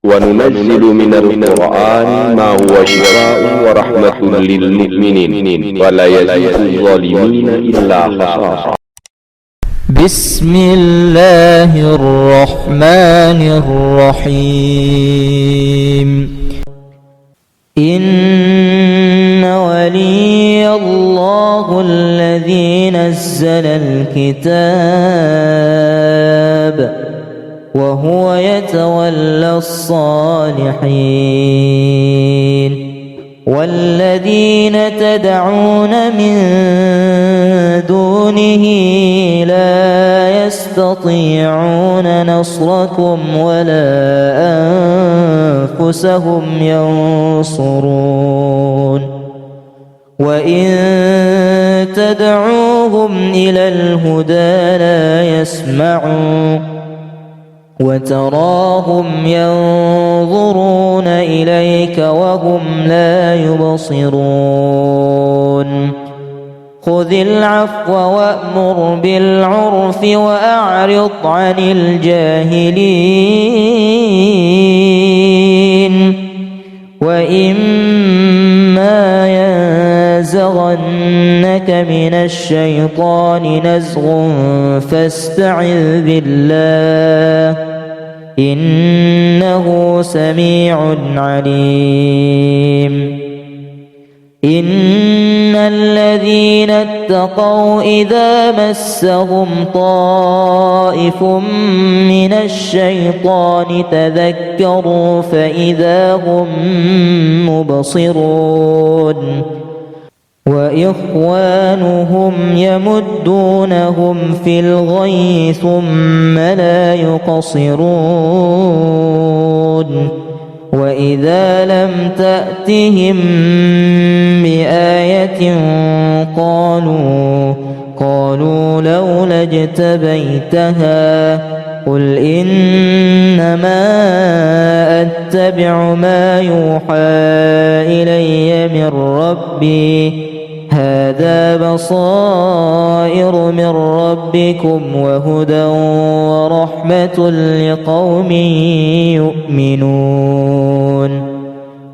وننزل من القرآن ما هو شفاء ورحمة للمؤمنين ولا يزيد الظالمين إلا خسارا. بسم الله الرحمن الرحيم. إن ولي الله الذي نزل الكتاب وهو يتولى الصالحين. والذين تدعون من دونه لا يستطيعون نصركم ولا أنفسهم ينصرون. وإن تدعوهم إلى الهدى لا يسمعون وتراهم ينظرون إليك وهم لا يبصرون. خذ العفو وأمر بالعرف وأعرض عن الجاهلين. وإما ينزغنك من الشيطان نزغ فاستعذ بالله إنه سميع عليم. إن الذين اتقوا إذا مسهم طائف من الشيطان تذكروا فإذا هم مبصرون. وإخوانهم يمدونهم في الغي ثم لا يقصرون. وإذا لم تأتهم بآية قالوا لولا اجتبيتها قل إنما أتبع ما يوحى إلي من ربي هذا بصائر من ربكم وهدى ورحمة لقوم يؤمنون.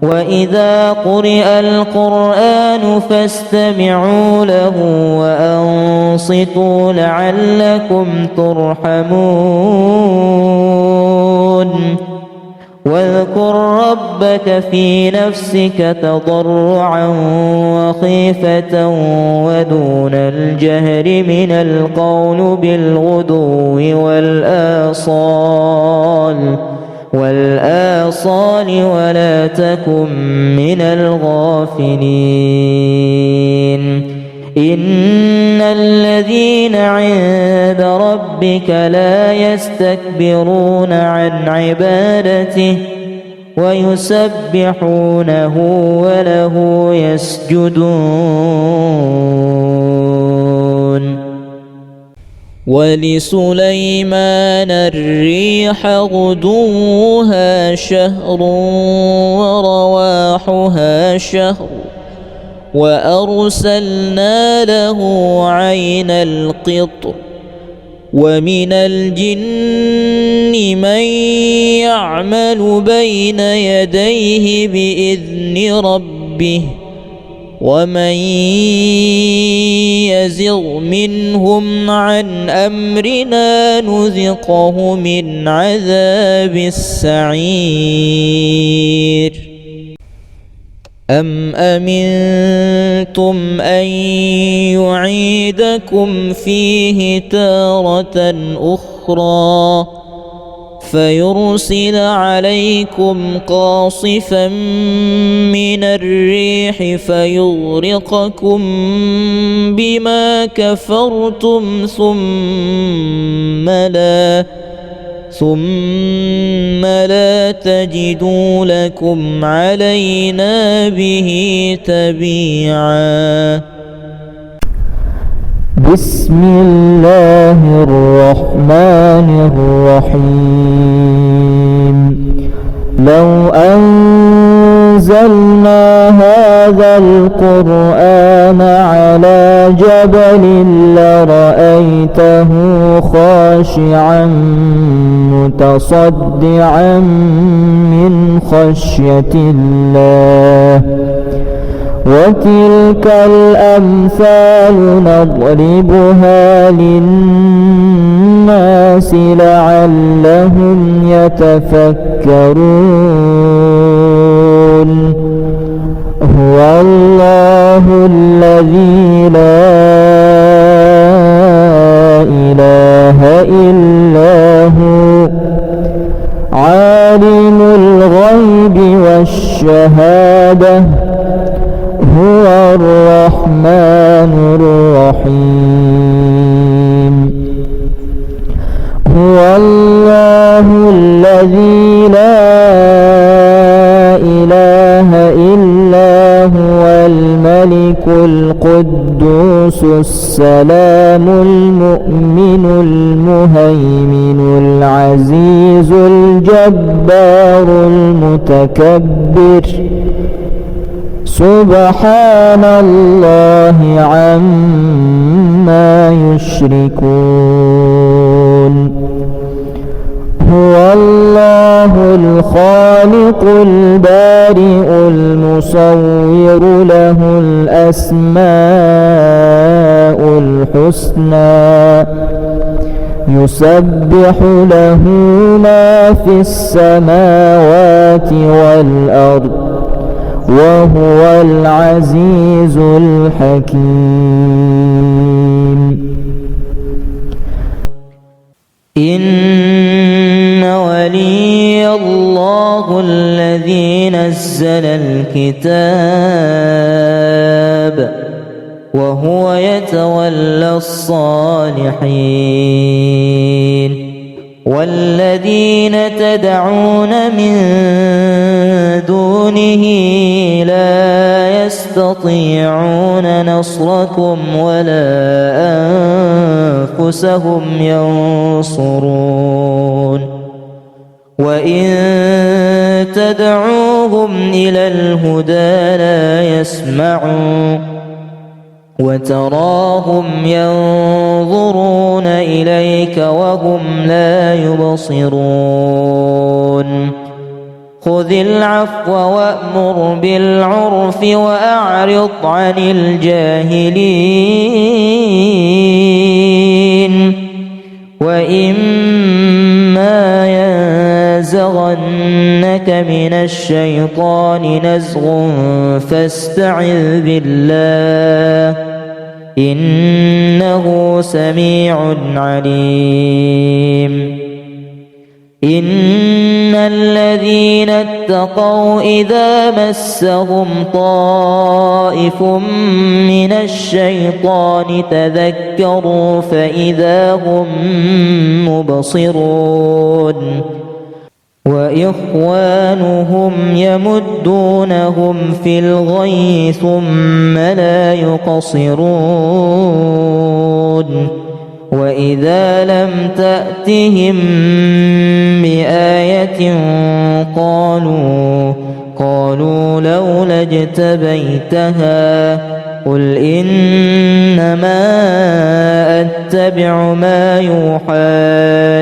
وإذا قرئ القرآن فاستمعوا له وأنصتوا لعلكم ترحمون. واذكر ربك في نفسك تضرعا وخيفة ودون الجهر من القول بالغدو والآصال ولا تكن من الغافلين. إن الذين عند ربك لا يستكبرون عن عبادته ويسبحونه وله يسجدون. ولسليمان الريح غدوها شهر ورواحها شهر وأرسلنا له عين القطر. ومن الجن من يعمل بين يديه بإذن ربه ومن يزغ منهم عن أمرنا نذقه من عذاب السعير. أم أمنتم أن يعيدكم فيه تارة أخرى فيرسل عليكم قاصفا من الريح فيغرقكم بما كفرتم ثم لا تجدوا لكم علينا به تبيعا. بسم الله الرحمن الرحيم. لو أنزلنا هذا القرآن على جبل لرأيته خاشعا متصدعا من خشية الله وتلك الأمثال نضربها للناس لعلهم يتفكرون هو الله الذي لا إله إلا هو عالم الغيب والشهادة هو الرحمن الرحيم هو الله الذي لا إله إلا هو الملك القدوس السلام المؤمن المهيمن العزيز الجبار المتكبر سبحان الله عما يشركون هو الله الخالق البارئ المصور له الأسماء الحسنى يسبح له ما في السماوات والأرض وهو العزيز الحكيم إن ولي الله الذي نزل الكتاب وهو يتولى الصالحين والذين تدعون من دونه لا يستطيعون نصركم ولا أنفسهم ينصرون وإن تدعوهم إلى الهدى لا يسمعون وتراهم ينظرون إليك وهم لا يبصرون خذ العفو وأمر بالعرف وأعرض عن الجاهلين وإما ينزغنك من الشيطان نزغ فاستعذ بالله إنه سميع عليم إن الذين اتقوا إذا مسهم طائف من الشيطان تذكروا فإذا هم مبصرون وإخوانهم يمدونهم في الغي ثم لا يقصرون وإذا لم تأتهم بآية قالوا لولا اجتبيتها قل إنما أتبع ما يوحى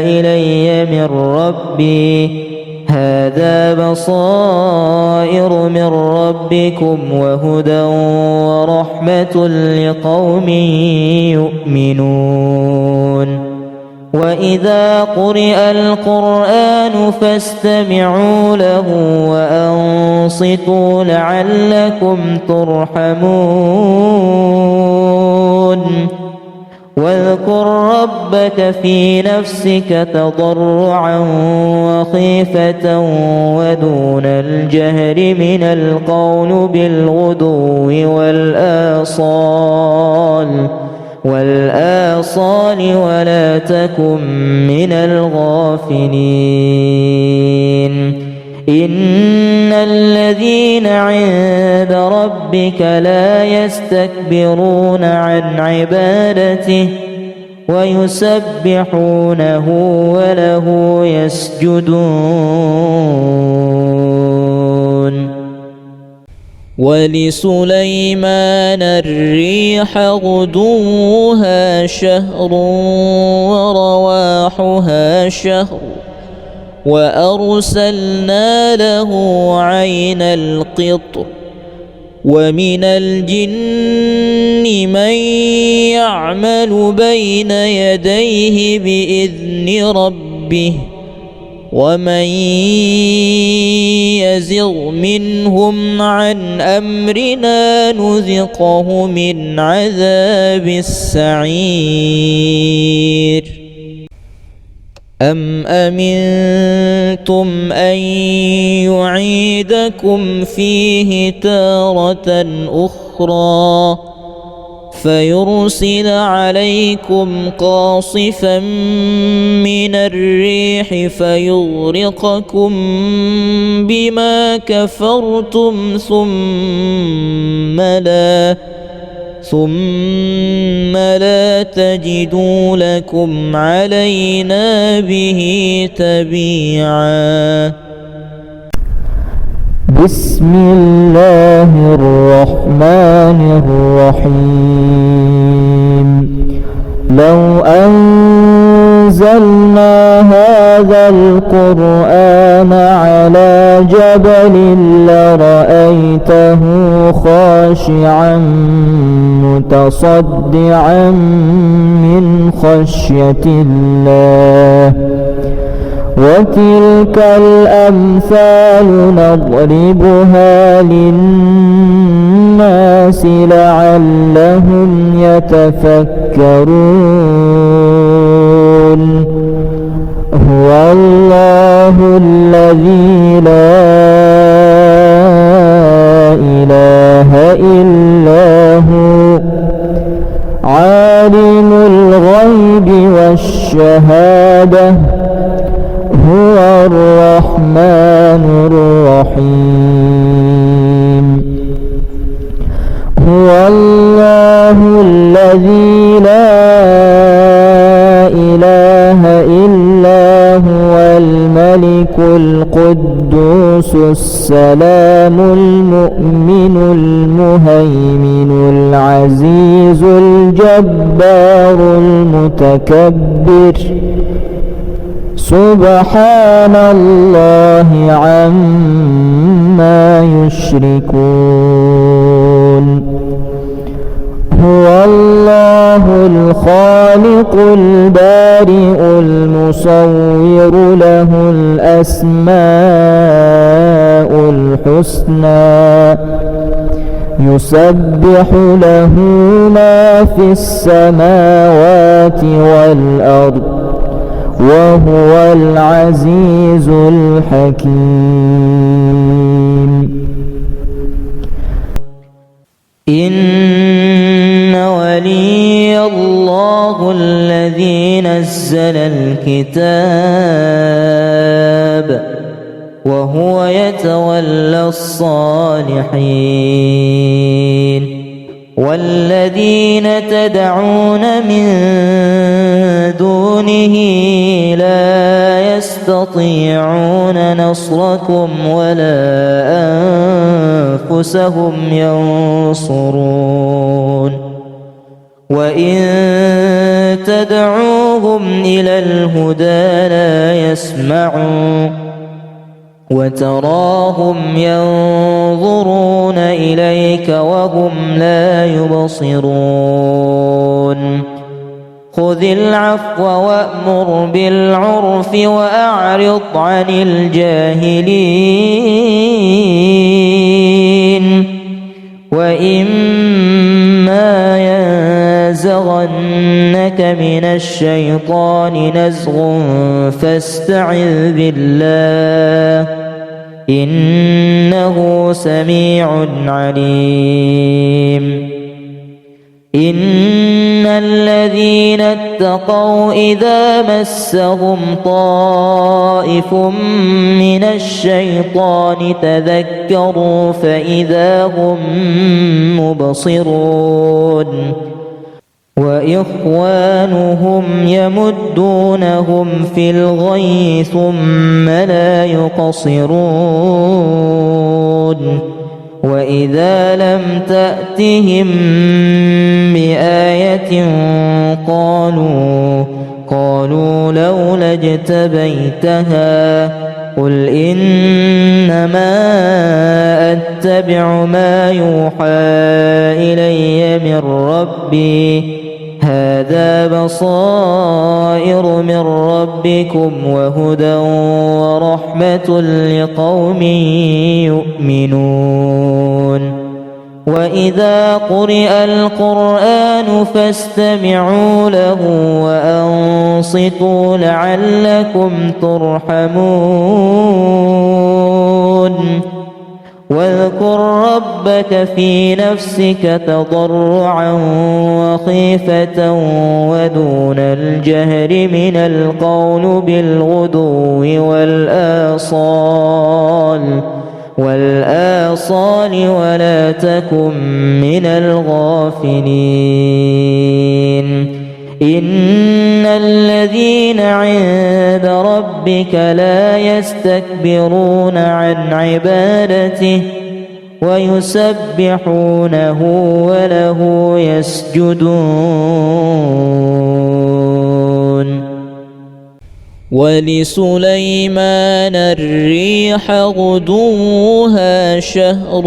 إلي من ربي هذا بصائر من ربكم وهدى ورحمة لقوم يؤمنون وإذا قرئ القرآن فاستمعوا له وأنصتوا لعلكم ترحمون واذكر ربك في نفسك تضرعا وخيفة ودون الجهر من القول بالغدو والآصال ولا تكن من الغافلين إن الذين عند ربك لا يستكبرون عن عبادته ويسبحونه وله يسجدون ولسليمان الريح غدوها شهر ورواحها شهر وأرسلنا له عين القطر ومن الجن من يعمل بين يديه بإذن ربه ومن يزغ منهم عن أمرنا نذقه من عذاب السعير أم أمنتم أن يعيدكم فيه تارة أخرى فيرسل عليكم قاصفا من الريح فيغرقكم بما كفرتم ثم لا تجدوا لكم علينا به تبيعا. بسم الله الرحمن الرحيم. لو أنزلنا هذا القرآن على جبل لرأيته خاشعا متصدعا من خشية الله وتلك الأمثال نضربها للناس لعلهم يتفكرون. هو الله الذي لا إله إلا هو عالم الغيب والشهادة هو الرحمن الرحيم. هو الله الذي لا إله إلا هو الملك القدوس السلام المؤمن المهيمن العزيز الجبار المتكبر سبحان الله عما يشركون. هو الله الخالق البارئ المصور له الأسماء الحسنى يسبح له ما في السماوات والأرض وهو العزيز الحكيم. إن ولي الله الذي نزل الكتاب وهو يتولى الصالحين والذين تدعون من دونه لا يستطيعون نصركم ولا أنفسهم ينصرون. وإن تدعوهم إلى الهدى لا يسمعون وتراهم ينظرون إليك وهم لا يبصرون. خذ العفو وأمر بالعرف وأعرض عن الجاهلين. وإما ينزغنك من الشيطان نزغ فاستعذ بالله إنه سميع عليم. إن الذين اتقوا إذا مسهم طائف من الشيطان تذكروا فإذا هم مبصرون. وإخوانهم يمدونهم في الغي ثم لا يقصرون. وإذا لم تأتهم بآية قالوا لولا اجتبيتها قل إنما أتبع ما يوحى إلي من ربي هذا بصائر من ربكم وهدى ورحمة لقوم يؤمنون وإذا قرئ القرآن فاستمعوا له وأنصتوا لعلكم ترحمون واذكر ربك في نفسك تضرعا وخيفة ودون الجهر من القول بالغدو والآصال ولا تكن من الغافلين إن الذين عند ربك لا يستكبرون عن عبادته ويسبحونه وله يسجدون ولسليمان الريح غدوها شهر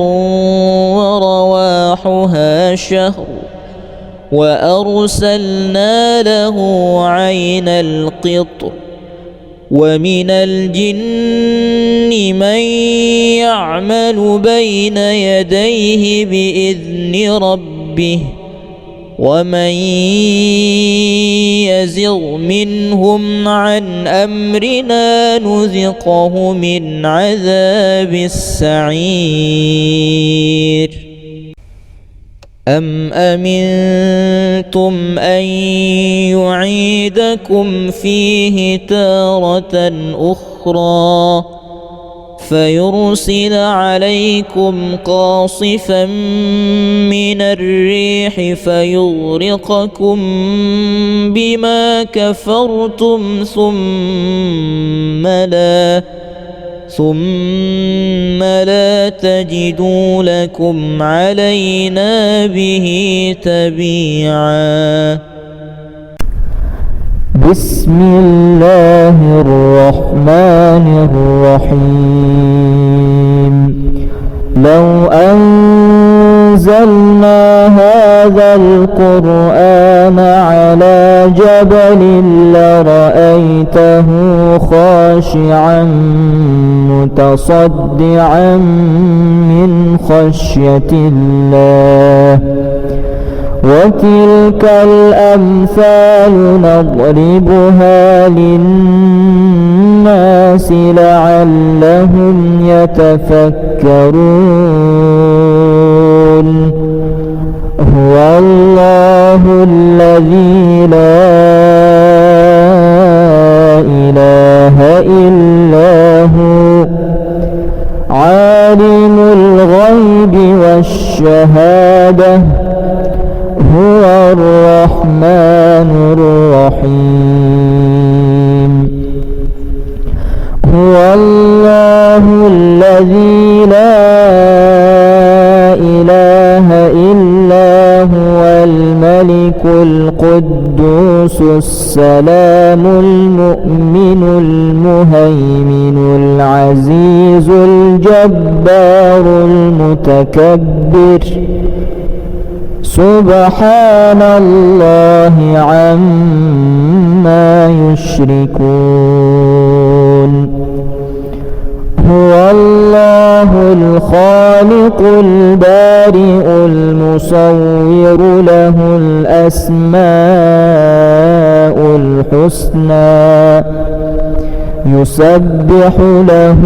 ورواحها شهر وأرسلنا له عين القطر ومن الجن من يعمل بين يديه بإذن ربه ومن يزغ منهم عن أمرنا نذقه من عذاب السعير أم أمنتم أن يعيدكم فيه تارة أخرى فيرسل عليكم قاصفا من الريح فيغرقكم بما كفرتم ثم لا تجدوا لكم علينا به تبيعا. بسم الله الرحمن الرحيم. لو أنزلنا هذا القرآن على جبل لرأيته خاشعا متصدعا من خشية الله وتلك الأمثال نضربها للناس لعلهم يتفكرون. هو الله الذي لا إله إلا هو عالم الغيب والشهادة هو الرحمن الرحيم. هو الله الذي لا إله إلا هو الملك القدوس السلام المؤمن المهيمن العزيز الجبار المتكبر سبحان الله عما يشركون. هو الله الخالق البارئ المصور له الأسماء الحسنى يسبح له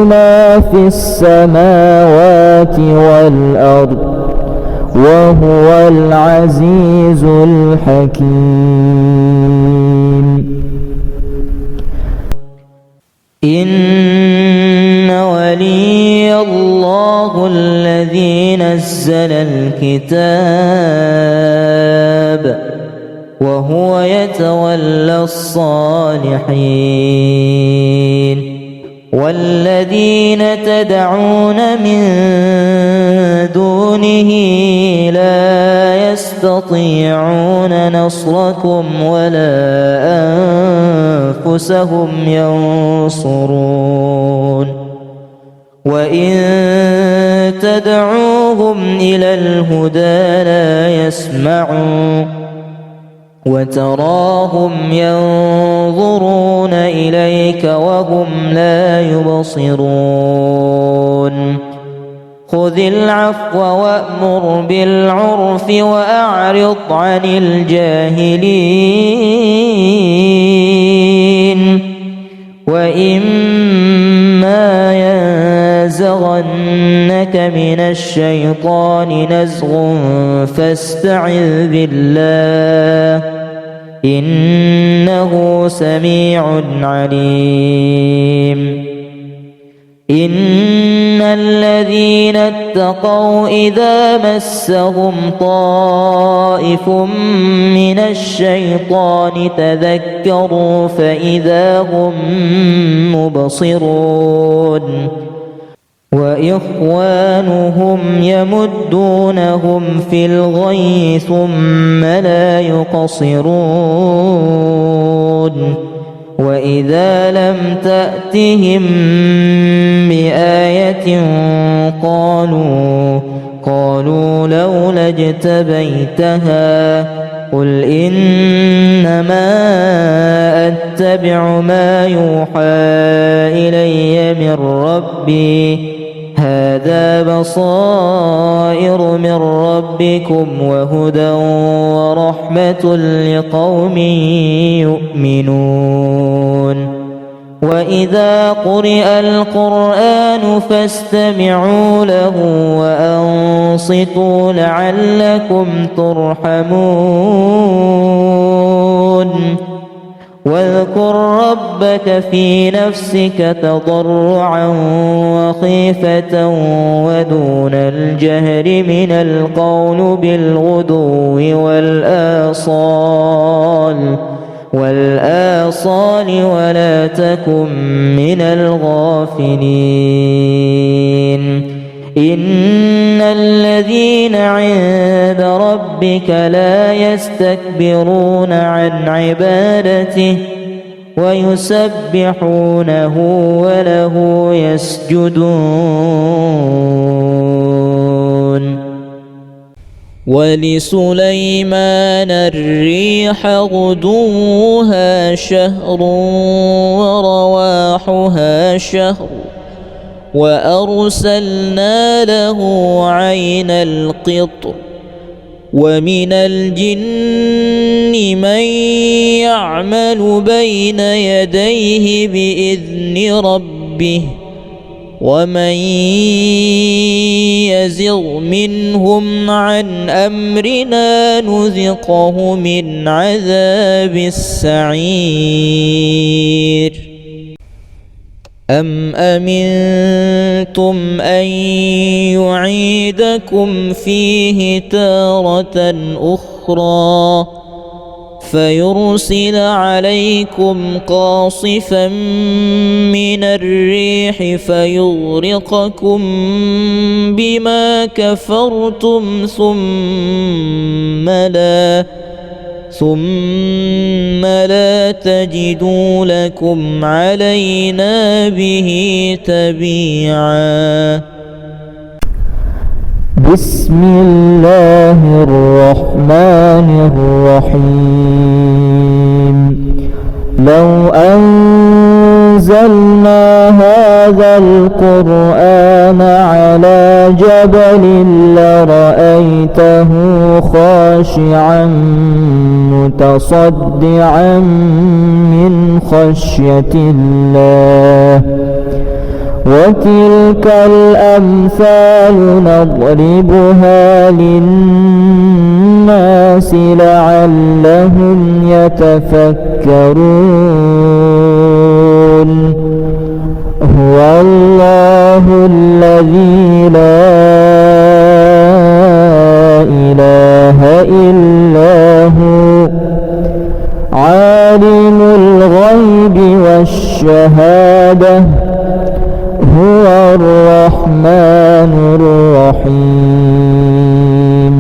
ما في السماوات والأرض وهو العزيز الحكيم. إن ولي الله الذي نزل الكتاب وهو يتولى الصالحين والذين تدعون من دونه لا يستطيعون نصركم ولا أنفسهم ينصرون وإن تدعوهم إلى الهدى لا يسمعون وتراهم ينظرون إليك وهم لا يبصرون خذ العفو وأمر بالعرف وأعرض عن الجاهلين وإما ينزغنك من الشيطان نزغ فاستعذ بالله إنه سميع عليم إن الذين اتقوا إذا مسهم طائف من الشيطان تذكروا فإذا هم مبصرون وإخوانهم يمدونهم في الغي ثم لا يقصرون وإذا لم تأتهم بآية قالوا لولا اجتبيتها قل إنما أتبع ما يوحى إلي من ربي هذا بصائر من ربكم وهدى ورحمة لقوم يؤمنون وإذا قرئ القرآن فاستمعوا له وأنصتوا لعلكم ترحمون واذكر ربك في نفسك تضرعا وخيفة ودون الجهر من القول بالغدو والآصال ولا تكن من الغافلين إن الذين عند ربك لا يستكبرون عن عبادته ويسبحونه وله يسجدون ولسليمان الريح غدوها شهر ورواحها شهر وأرسلنا له عين القطر ومن الجن من يعمل بين يديه بإذن ربه ومن يزغ منهم عن أمرنا نذقه من عذاب السعير أم أمنتم أن يعيدكم فيه تارة أخرى فيرسل عليكم قاصفا من الريح فيغرقكم بما كفرتم ثم لا تجدوا لكم علينا به تبيعا. بسم الله الرحمن الرحيم. لو أنزلنا هذا القرآن على جبل لرأيته خاشعا متصدعا من خشية الله وتلك الأمثال نضربها للناس لعلهم يتفكرون. هو الله الذي لا إله إلا هو عالم الغيب والشهادة الرحمن الرحيم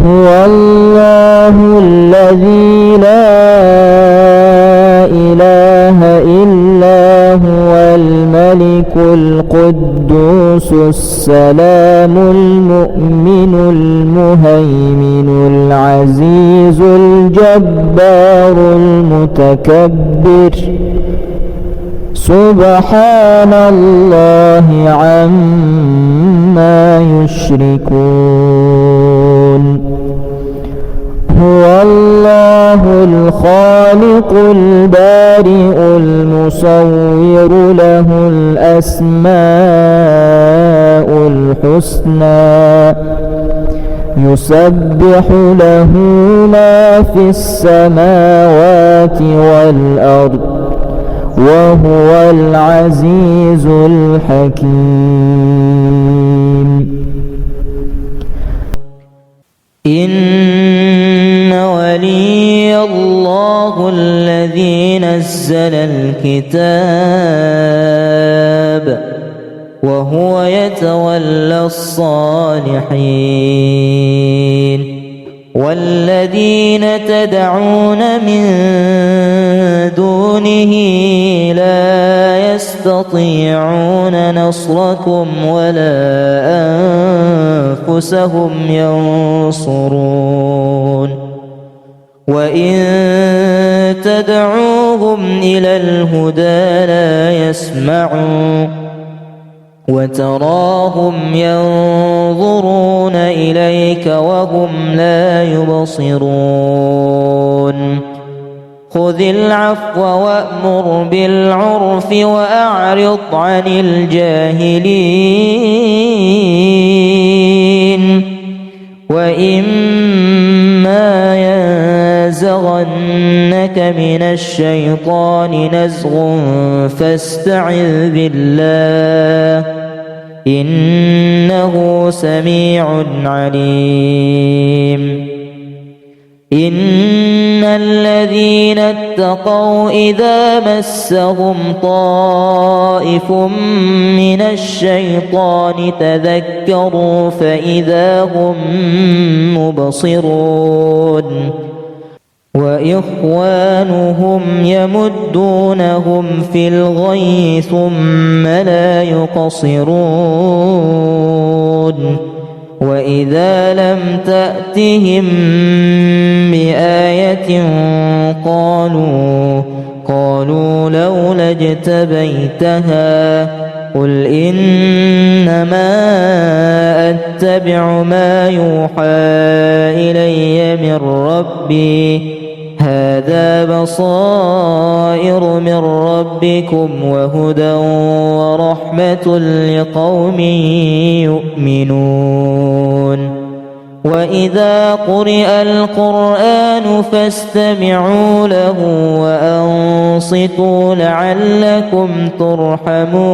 هو الله الذي لا إله إلا هو الملك القدوس السلام المؤمن المهيمن العزيز الجبار المتكبر سبحان الله عما يشركون هو الله الخالق البارئ المصور له الأسماء الحسنى يسبح له ما في السماوات والأرض وهو العزيز الحكيم إن ولي الله الذي نزل الكتاب وهو يتولى الصالحين والذين تدعون من دونه لا يستطيعون نصركم ولا أنفسهم ينصرون وإن تدعوهم إلى الهدى لا يسمعون وتراهم ينظرون إليك وهم لا يبصرون خذ العفو وأمر بالعرف وأعرض عن الجاهلين وإما ينزغنك من الشيطان نزغ فاستعذ بالله إنه سميع عليم إن الذين اتقوا إذا مسهم طائف من الشيطان تذكروا فإذا هم مبصرون وإخوانهم يمدونهم في الغي ثم لا يقصرون وإذا لم تأتهم بآية قالوا لولا اجتبيتها قل إنما أتبع ما يوحى إلي من ربي هذا بصائر من ربكم وهدى ورحمة لقوم يؤمنون وإذا قرئ القرآن فاستمعوا له وأنصتوا لعلكم ترحمون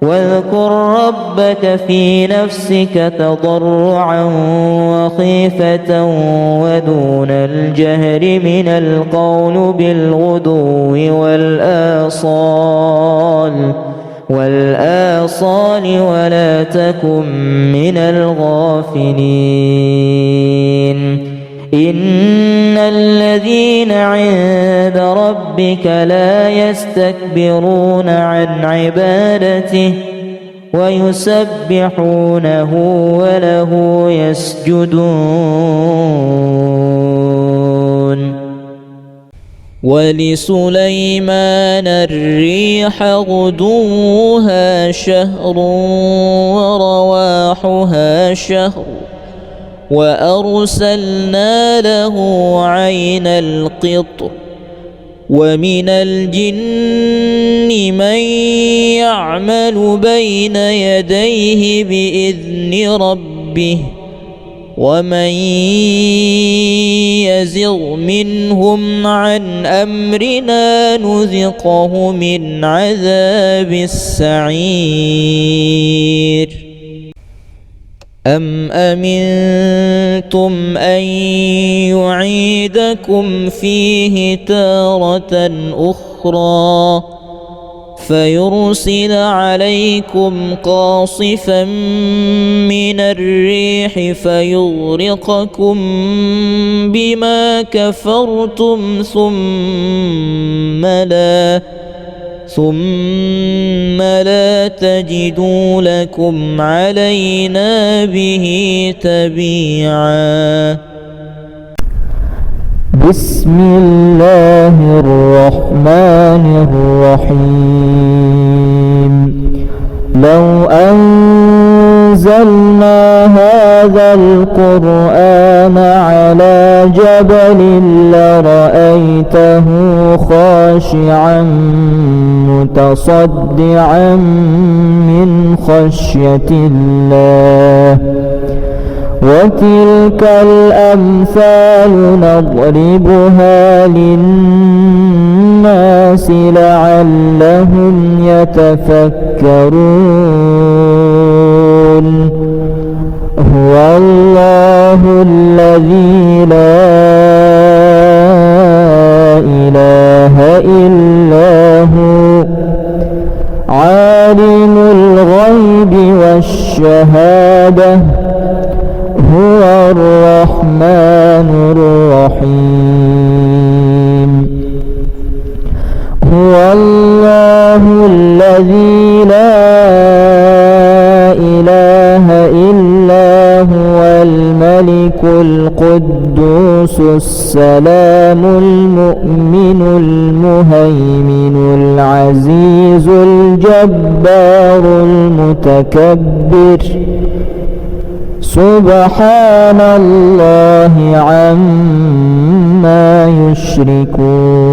واذكر ربك في نفسك تضرعا وخيفة ودون الجهر من القول بالغدو والآصال ولا تكن من الغافلين إن الذين عند ربك لا يستكبرون عن عبادته ويسبحونه وله يسجدون ولسليمان الريح غدوها شهر ورواحها شهر وأرسلنا له عين القطر ومن الجن من يعمل بين يديه بإذن ربه ومن يزغ منهم عن أمرنا نذقه من عذاب السعير أم أمنتم أن يعيدكم فيه تارة أخرى فيرسل عليكم قاصفا من الريح فيغرقكم بما كفرتم ثم لا تجدوا لكم علينا به تبيعا. بسم الله الرحمن الرحيم. لو أنزلنا هذا القرآن على جبل لرأيته خاشعا متصدعا من خشية الله. وتلك الأمثال نضربها للناس لعلهم يتفكرون. هو الله الذي لا إله إلا هو عالم الغيب والشهادة هو الرحمن الرحيم. هو الله الذي لا إله إلا هو الملك القدوس السلام المؤمن المهيمن العزيز الجبار المتكبر. سبحان الله عما يشركون.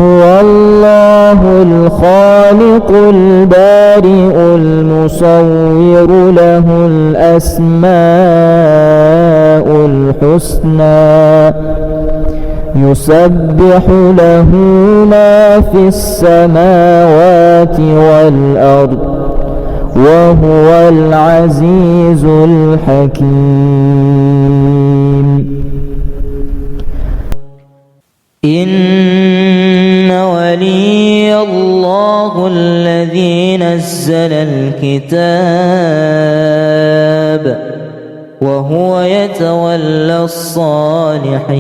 هو الله الخالق البارئ المصور له الأسماء الحسنى يسبح له ما في السماوات والأرض وهو العزيز الحكيم. إن ولي الله الذي نزل الكتاب وهو يتولى الصالحين.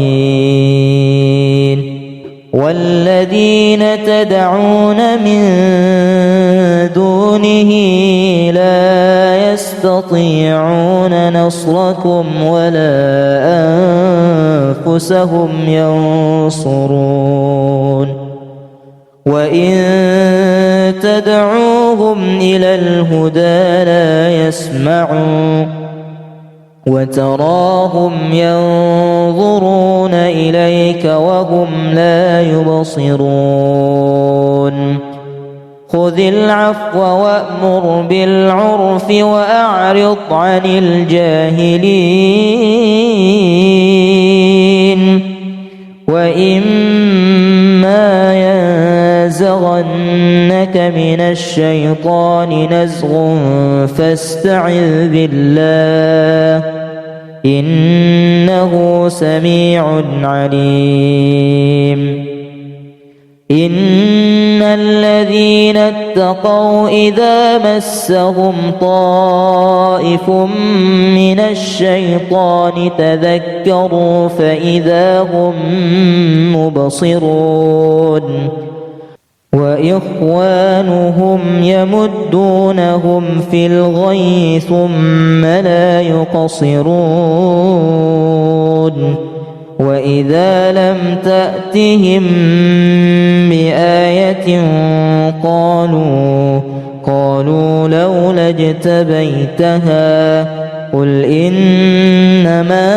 والذين تدعون من دونه لا يستطيعون نصركم ولا أنفسهم ينصرون. وإن تدعوهم إلى الهدى لا يسمعون وتراهم ينظرون إليك وهم لا يبصرون. خذ العفو وأمر بالعرف وأعرض عن الجاهلين. وإما ينزغنك من الشيطان نزغ فاستعذ بالله إنه سميع عليم. إن الذين اتقوا إذا مسهم طائف من الشيطان تذكروا فإذا هم مبصرون. وإخوانهم يمدونهم في الغي ثم لا يقصرون. وإذا لم تأتهم بآية قالوا لولا اجتبيتها قل إنما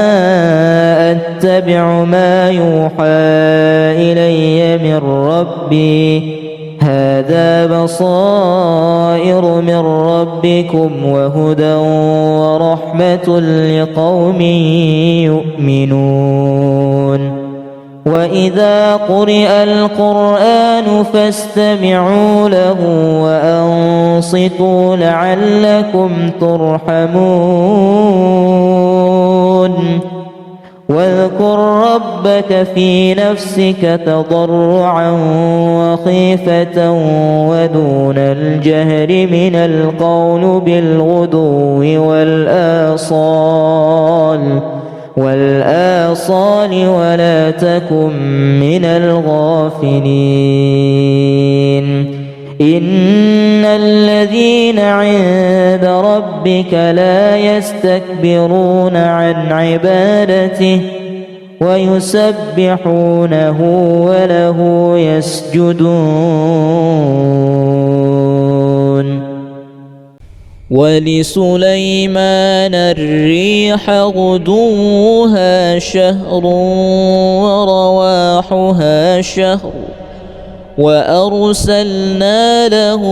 أتبع ما يوحى إلي من ربي هذا بصائر من ربكم وهدى ورحمة لقوم يؤمنون. وإذا قرئ القرآن فاستمعوا له وأنصتوا لعلكم ترحمون. واذكر ربك في نفسك تضرعا وخيفة ودون الجهر من القول بالغدو والآصال ولا تكن من الغافلين إن الذين عند ربك لا يستكبرون عن عبادته ويسبحونه وله يسجدون. ولسليمان الريح غدوها شهر ورواحها شهر وأرسلنا له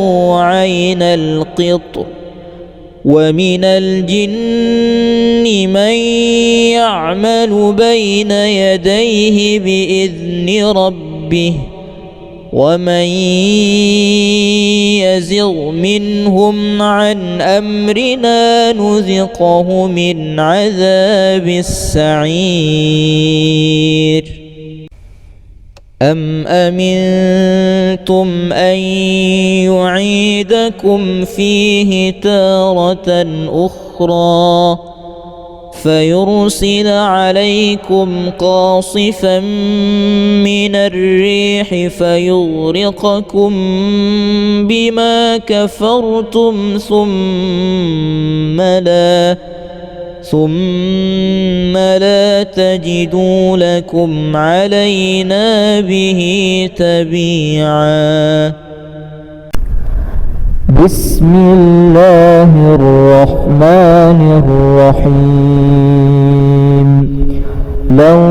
عين القطر ومن الجن من يعمل بين يديه بإذن ربه ومن يزغ منهم عن أمرنا نذقه من عذاب السعير. أم أمنتم أن يعيدكم فيه تارة أخرى فيرسل عليكم قاصفا من الريح فيغرقكم بما كفرتم ثم لا تجدوا لكم علينا به تبيعا. بسم الله الرحمن الرحيم. لو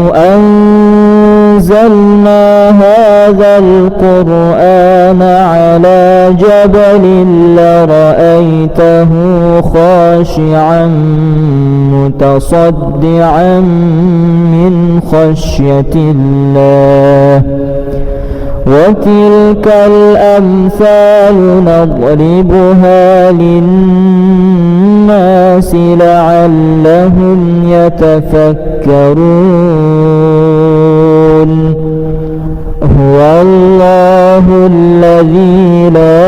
أنزلنا هذا القرآن على جبل لرأيته خاشعا متصدعا من خشية الله وتلك الأمثال نضربها للناس لعلهم يتفكرون. هو الله الذي لا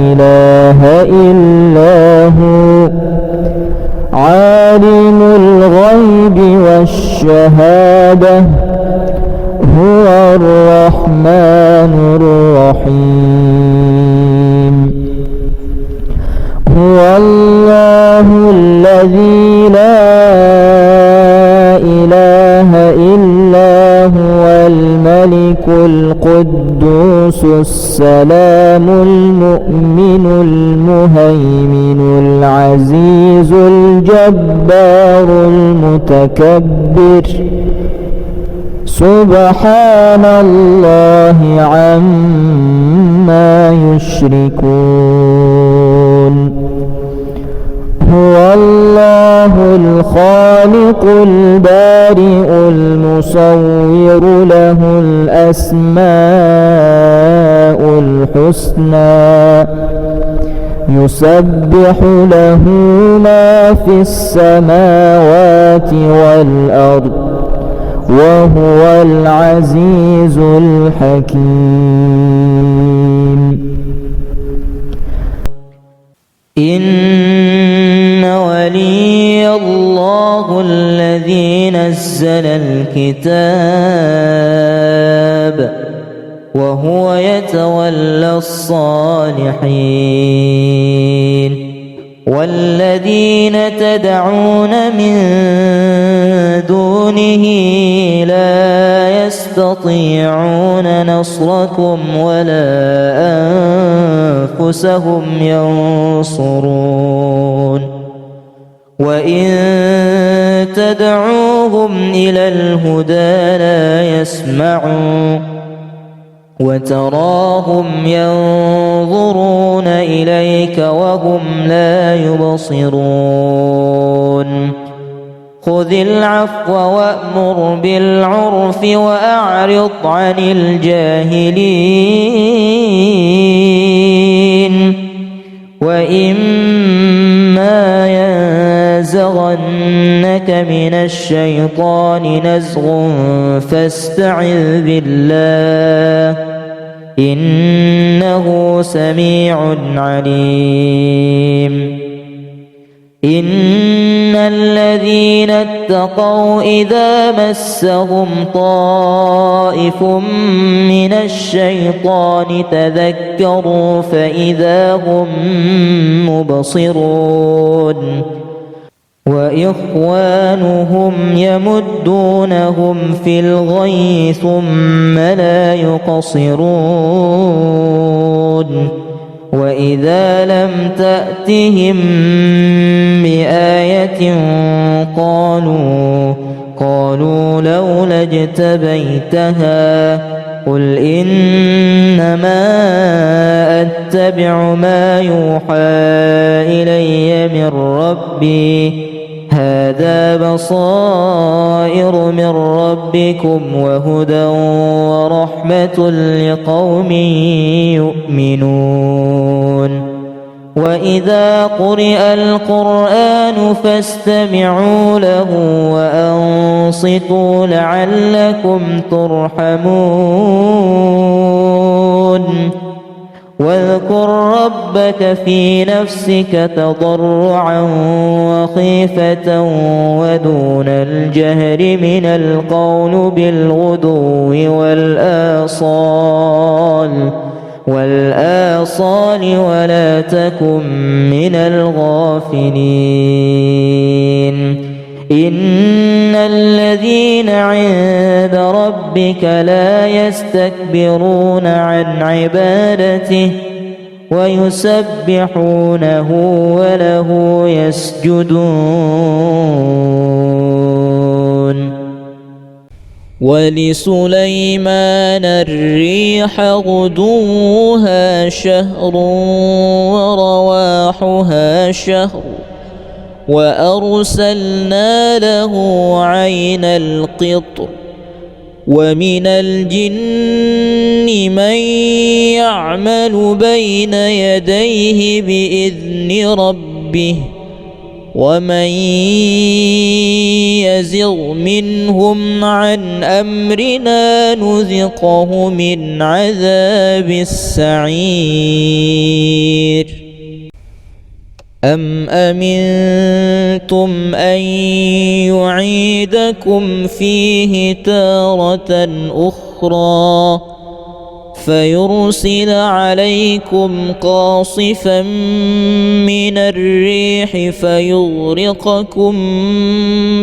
إله إلا هو عالم الغيب والشهادة هو الرحمن الرحيم. هو الله الذي لا إله إلا هو الملك القدوس السلام المؤمن المهيمن العزيز الجبار المتكبر سبحان الله عما يشركون. هو الله الخالق البارئ المصور له الأسماء الحسنى يسبح له ما في السماوات والأرض وهو العزيز الحكيم. إن ولي الله الذي نزل الكتاب وهو يتولى الصالحين والذين تدعون من دونه لا يستطيعون نصركم ولا أنفسهم ينصرون. وإن تدعوهم إلى الهدى لا يسمعون وتراهم ينظرون إليك وهم لا يبصرون. خذ العفو وأمر بالعرف وأعرض عن الجاهلين. وإما ينزغنك ينزغنك من الشيطان نزغ فاستعذ بالله إنه سميع عليم. إن الذين اتقوا إذا مسهم طائف من الشيطان تذكروا فإذا هم مبصرون وإخوانهم يمدونهم في الغي ثم لا يقصرون وإذا لم تأتهم بآية قالوا لولا اجتبيتها قل إنما أتبع ما يوحى إلي من ربي هذا بصائر من ربكم وهدى ورحمة لقوم يؤمنون. وإذا قرئ القرآن فاستمعوا له وأنصتوا لعلكم ترحمون. واذكر ربك في نفسك تضرعا وخيفة ودون الجهر من القول بالغدو والآصال ولا تكن من الغافلين. إن الذين عند ربك لا يستكبرون عن عبادته ويسبحونه وله يسجدون. ولسليمان الريح غدوها شهر ورواحها شهر وأرسلنا له عين القطر ومن الجن من يعمل بين يديه بإذن ربه ومن يزغ منهم عن أمرنا نذقه من عذاب السعير. أم أمنتم أن يعيدكم فيه تارة أخرى فيرسل عليكم قاصفا من الريح فيغرقكم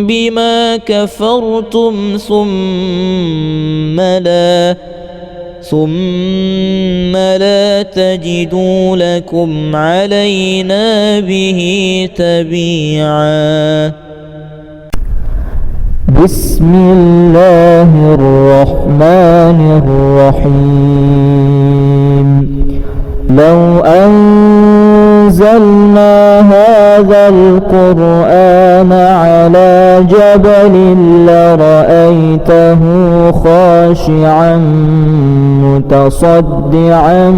بما كفرتم ثم لا تجدوا لكم علينا به تبيعا. بسم الله الرحمن الرحيم. لو أنزلنا هذا القرآن على جبل لرأيته خاشعا متصدعا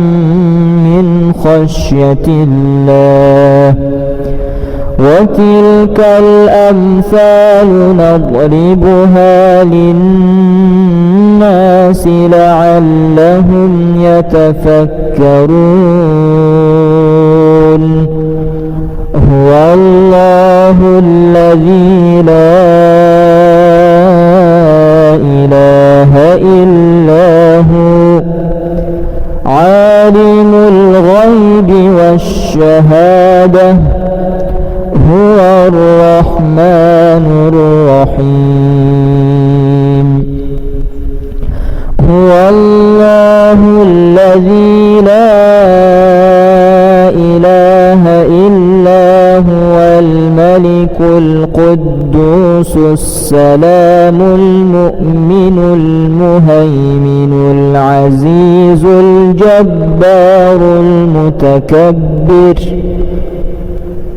من خشية الله وتلك الأمثال نضربها للناس لعلهم يتفكرون. هو الله الذي لا إله إلا هو عالم الغيب والشهادة هو الرحمن الرحيم. هو الله الذي لا إله إلا هو الملك القدوس السلام المؤمن المهيمن العزيز الجبار المتكبر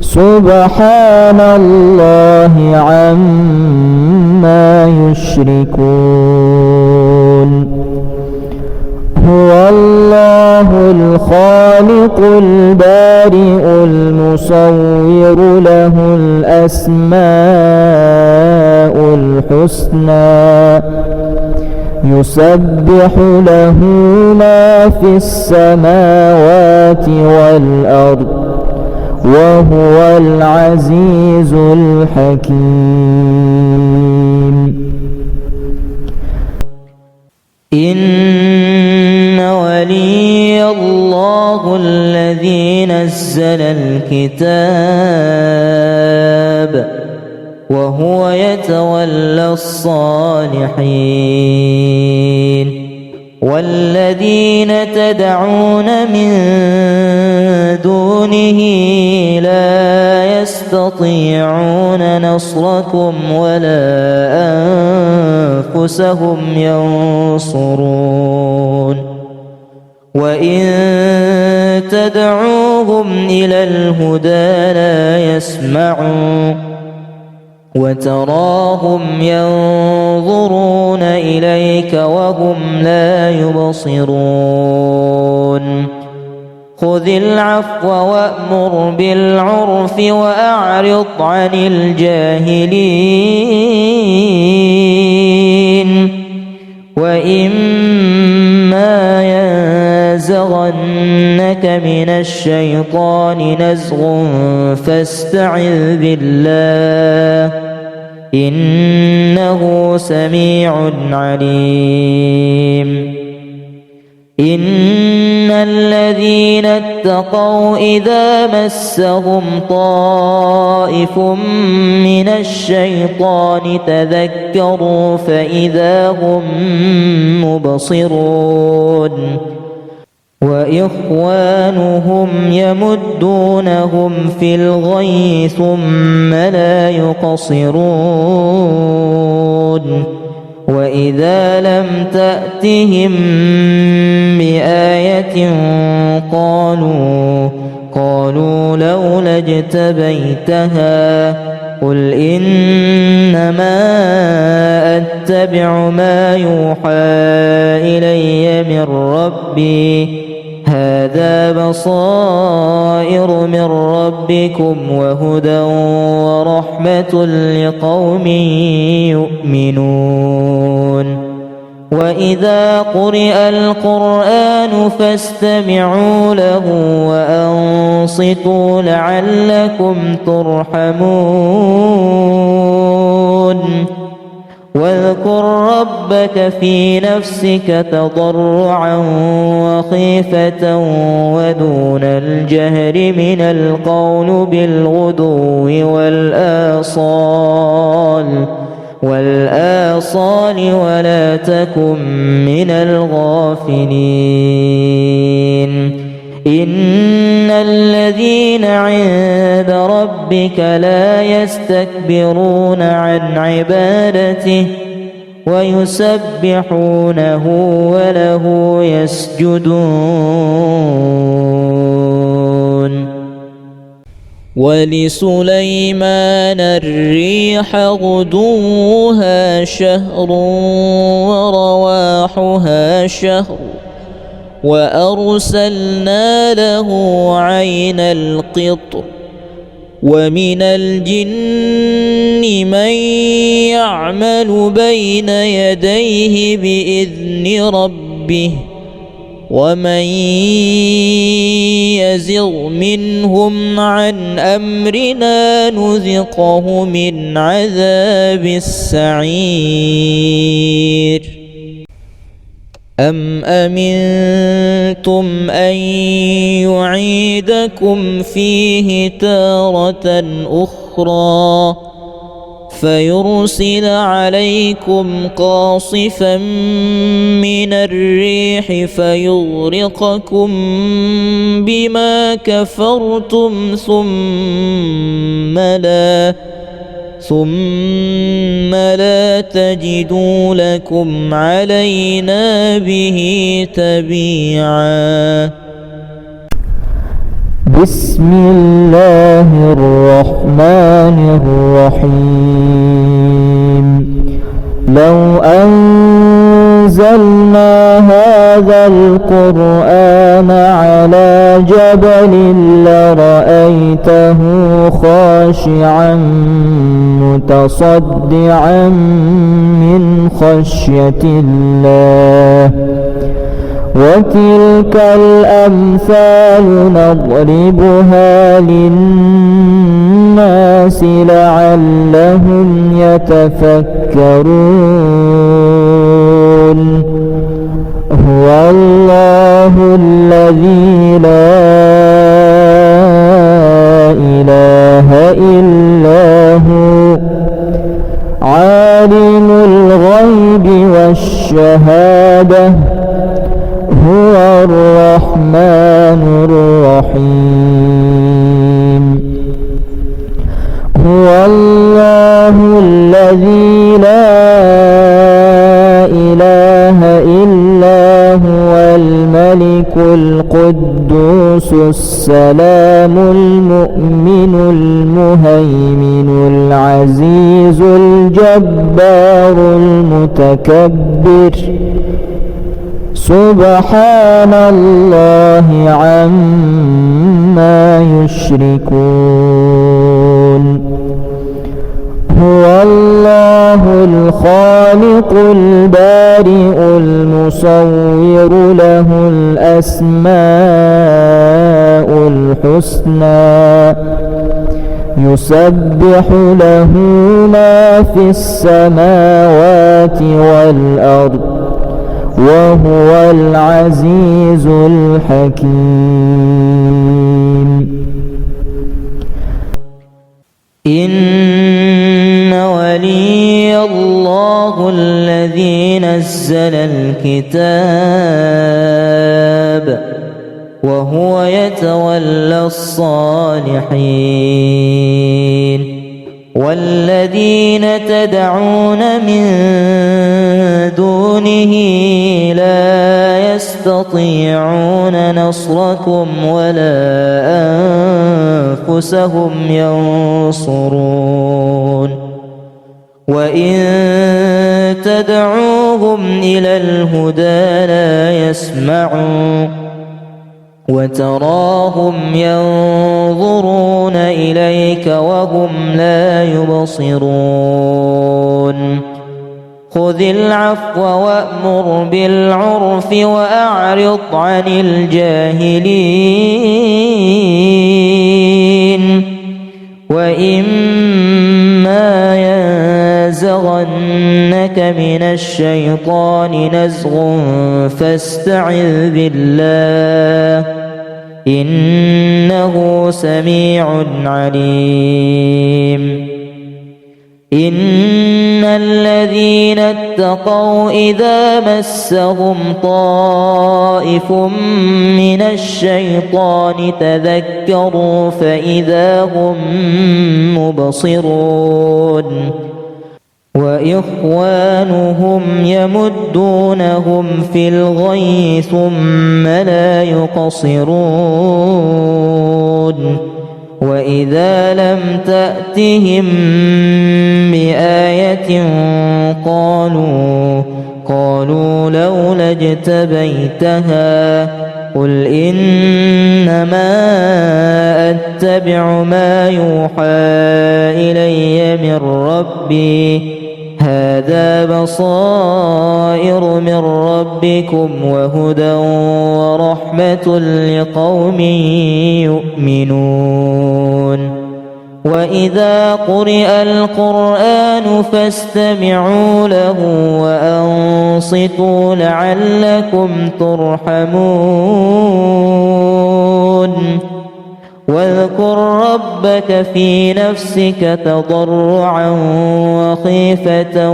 سبحان الله عما يشركون. هو الله الخالق البارئ المصور له الأسماء الأسماء الحسنى يسبح له ما في السماوات والأرض وهو العزيز الحكيم. إن ولي الله الذي نزل الكتاب وهو يتولى الصالحين والذين تدعون من دونه لا يستطيعون نصركم ولا أنفسهم ينصرون وإن تدعوهم إلى الهدى لا يسمعون وتراهم ينظرون إليك وهم لا يبصرون خذ العفو وأمر بالعرف وأعرض عن الجاهلين وإما ينزغنك من الشيطان نزغ فاستعذ بالله إنه سميع عليم. إن الذين اتقوا إذا مسهم طائف من الشيطان تذكروا فإذا هم مبصرون وإخوانهم يمدونهم في الغي ثم لا يقصرون وإذا لم تأتهم بآية قالوا لولا اجتبيتها قل إنما أتبع ما يوحى إلي من ربي هذا بصائر من ربكم وهدى ورحمة لقوم يؤمنون. وإذا قرئ القرآن فاستمعوا له وأنصتوا لعلكم ترحمون. واذكر ربك في نفسك تضرعا وخيفة ودون الجهر من القول بالغدو والآصال ولا تكن من الغافلين. إن الذين عند ربك لا يستكبرون عن عبادته ويسبحونه وله يسجدون. ولسليمان الريح غدوها شهر ورواحها شهر وأرسلنا له عين القطر ومن الجن من يعمل بين يديه بإذن ربه ومن يزغ منهم عن أمرنا نذقه من عذاب السعير. أم أمنتم أن يعيدكم فيه تارة أخرى فيرسل عليكم قاصفا من الريح فيغرقكم بما كفرتم ثم لا تجدوا لكم علينا به تبيعا. بسم الله الرحمن الرحيم. لو أنزلنا هذا القرآن على جبل لرأيته خاشعا متصدعا من خشية الله وتلك الأمثال نضربها للناس لعلهم يتفكرون هو الله الذي لا إله إلا هو عالم الغيب والشهادة هو الرحمن الرحيم هو الله الذي لا إله إلا هو الملك القدوس السلام المؤمن المهيمن العزيز الجبار المتكبر سبحان الله عما يشركون هو الله الخالق البارئ المصور له الأسماء الحسنى يسبح له ما في السماوات والأرض وهو العزيز الحكيم إن ولي الله الذي نزل الكتاب وهو يتولى الصالحين والذين تدعون من دونه لا يستطيعون نصركم ولا أنفسهم ينصرون وإن تدعوهم إلى الهدى لا يسمعون وتراهم ينظرون إليك وهم لا يبصرون خذ العفو وأمر بالعرف وأعرض عن الجاهلين وإما ينزغنك من الشيطان نزغ فاستعذ بالله إنه سميع عليم إن الذين اتقوا إذا مسهم طائف من الشيطان تذكروا فإذا هم مبصرون وإخوانهم يمدونهم في الغي ثم لا يقصرون وإذا لم تأتهم بآية قالوا لولا اجتبيتها قل إنما أتبع ما يوحى إلي من ربي هذا بصائر من ربكم وهدى ورحمة لقوم يؤمنون وإذا قرئ القرآن فاستمعوا له وأنصتوا لعلكم ترحمون واذكر ربك في نفسك تضرعا وخيفة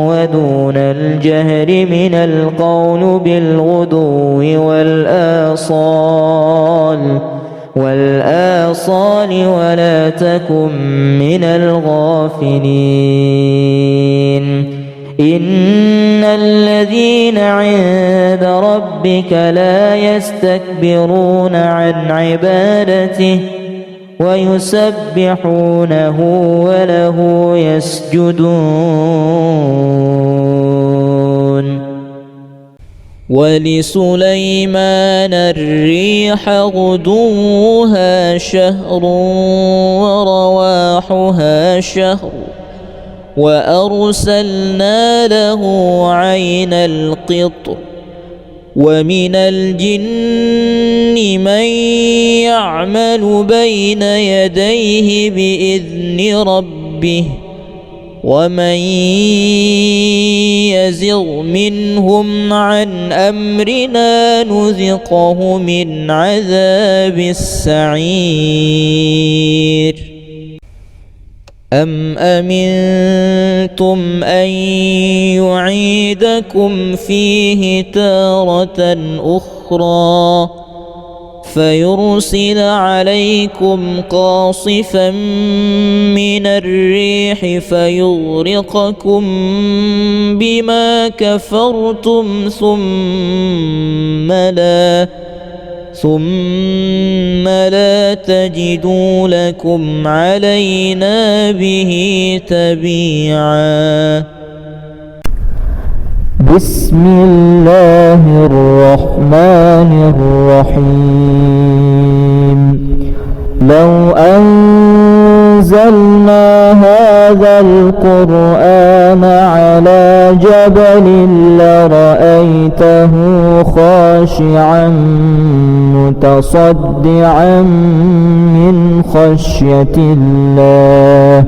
ودون الجهر من القول بالغدو والآصال ولا تكن من الغافلين إن الذين عند ربك لا يستكبرون عن عبادته ويسبحونه وله يسجدون ولسليمان الريح غدوها شهر ورواحها شهر وأرسلنا له عين القطر ومن الجن من يعمل بين يديه بإذن ربه ومن يزغ منهم عن أمرنا نذقه من عذاب السعير أم أمنتم أن يعيدكم فيه تارة أخرى فيرسل عليكم قاصفا من الريح فيغرقكم بما كفرتم ثم لا تجدوا لكم علينا به تبيعا. بسم الله الرحمن الرحيم. لو أنزلنا هذا القرآن على جبل لرأيته خاشعا متصدعا من خشية الله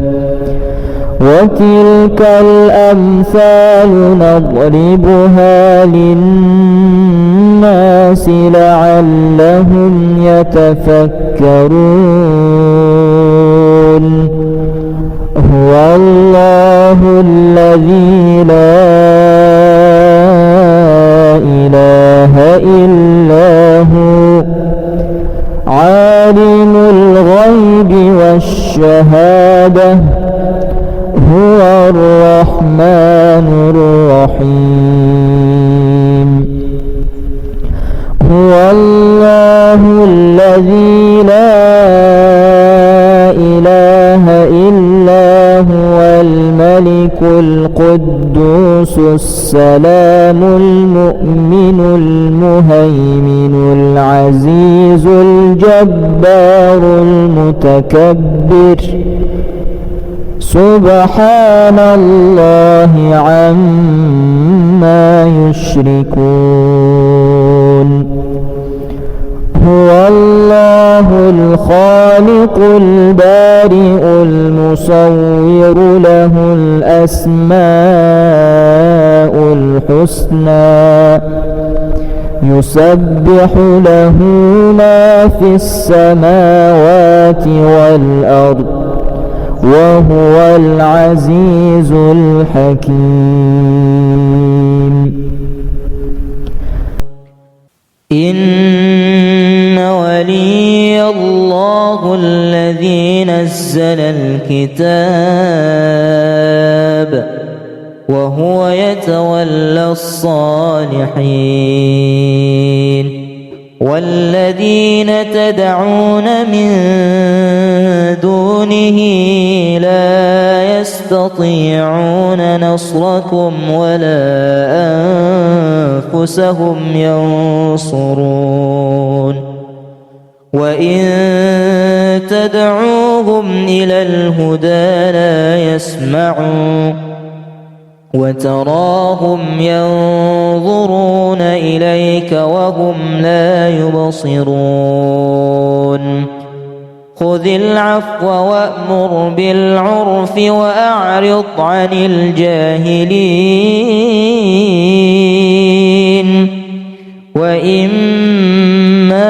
وتلك الأمثال نضربها للناس لعلهم يتفكرون. هو الله الذي لا إله إلا هو عالم الغيب والشهادة هو الرحمن الرحيم. هو الله الذي لا إله إلا هو الملك القدوس السلام المؤمن المهيمن العزيز الجبار المتكبر سبحان الله عما يشركون. هو الله الخالق البارئ المصور له الأسماء الحسنى يسبح له ما في السماوات والأرض وهو العزيز الحكيم. إن ولي الله الذي نزل الكتاب وهو يتولى الصالحين والذين تدعون من دونه لا يستطيعون نصركم ولا أنفسهم ينصرون. وإن تدعوهم إلى الهدى لا يسمعون وتراهم ينظرون إليك وهم لا يبصرون. خذ العفو وأمر بالعرف وأعرض عن الجاهلين. وإما